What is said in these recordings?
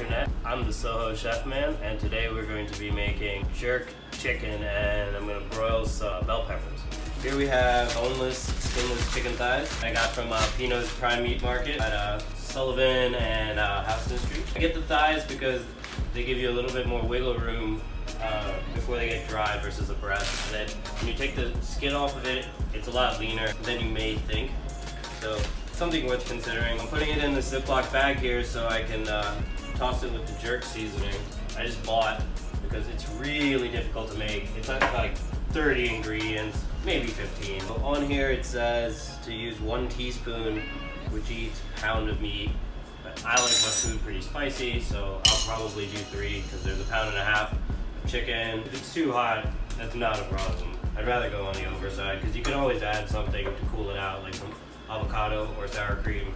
internet. I'm the SohoChefMan, and today we're going to be making jerk chicken, and I'm going to broil some bell peppers. Here we have boneless, skinless chicken thighs I got from Pino's Prime Meat Market at Sullivan and Houston Street. I get the thighs because they give you a little bit more wiggle room before they get dry versus a breast. And then when you take the skin off of it, it's a lot leaner than you may think. So something worth considering. I'm putting it in the Ziploc bag here so I can toss it with the jerk seasoning I just bought, because it's really difficult to make. It's like 30 ingredients, maybe 15. So on here it says to use 1 teaspoon with each pound of meat. But I like my food pretty spicy, so I'll probably do 3 because there's a pound and a half of chicken. If it's too hot, that's not a problem. I'd rather go on the overside because you can always add something to cool it out, like some avocado or sour cream.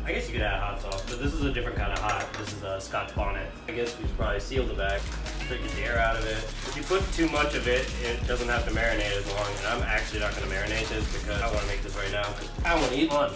I guess you could add hot sauce, but this is a different kind of hot. This is a Scotch bonnet. I guess we should probably seal the bag so you get the air out of it. If you put too much of it, it doesn't have to marinate as long, and I'm actually not going to marinate this because I want to make this right now because I want to eat lunch.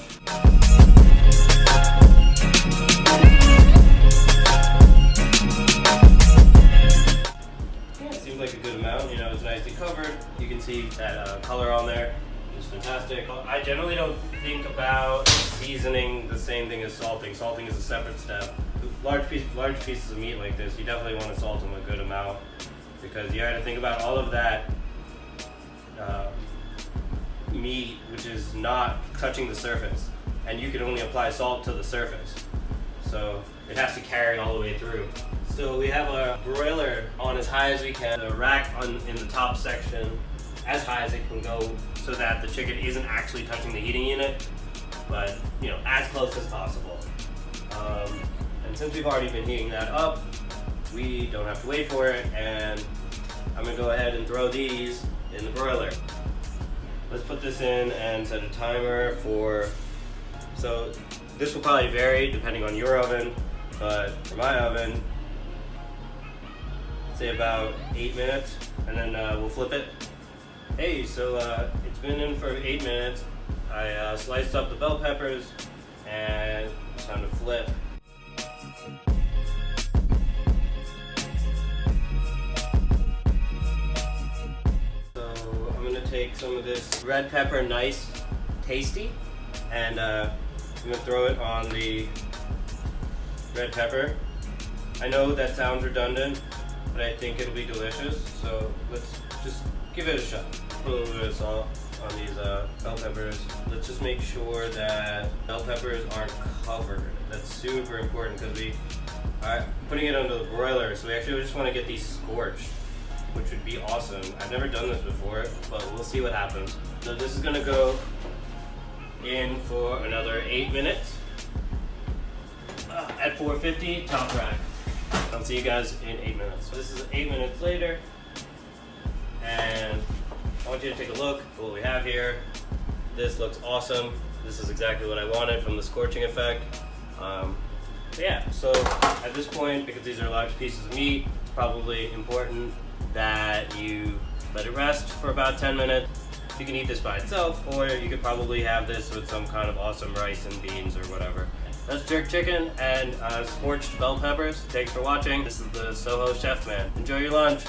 Yeah, it seems like a good amount. You know, it's nicely covered. You can see that color on there. It's fantastic. I generally don't think about seasoning the same thing as salting. Salting is a separate step. Large pieces of meat like this, you definitely want to salt them a good amount because you got to think about all of that meat which is not touching the surface, and you can only apply salt to the surface, so it has to carry all the way through. So we have a broiler on as high as we can, a rack in the top section as high as it can go so that the chicken isn't actually touching the heating unit, but you know, as close as possible. And since we've already been heating that up, we don't have to wait for it, and I'm gonna go ahead and throw these in the broiler. Let's put this in and set a timer for, so this will probably vary depending on your oven, but for my oven, say about 8 minutes, and then we'll flip it. Hey, so it's been in for 8 minutes. I sliced up the bell peppers, and it's time to flip. So I'm gonna take some of this red pepper, nice, tasty, and I'm gonna throw it on the red pepper. I know that sounds redundant, but I think it'll be delicious, so let's just give it a shot. Put a little bit of salt on these bell peppers. Let's just make sure that bell peppers aren't covered. That's super important because we are putting it under the broiler, so we actually just want to get these scorched, which would be awesome. I've never done this before, but we'll see what happens. So this is gonna go in for another 8 minutes at 450 top rack. I'll see you guys in 8 minutes. So this is 8 minutes later, and I want you to take a look at what we have here. This looks awesome. This is exactly what I wanted from the scorching effect. Yeah, so at this point, because these are large pieces of meat, it's probably important that you let it rest for about 10 minutes. You can eat this by itself, or you could probably have this with some kind of awesome rice and beans or whatever. That's jerk chicken and scorched bell peppers. Thanks for watching. This is the SohoChefMan. Enjoy your lunch.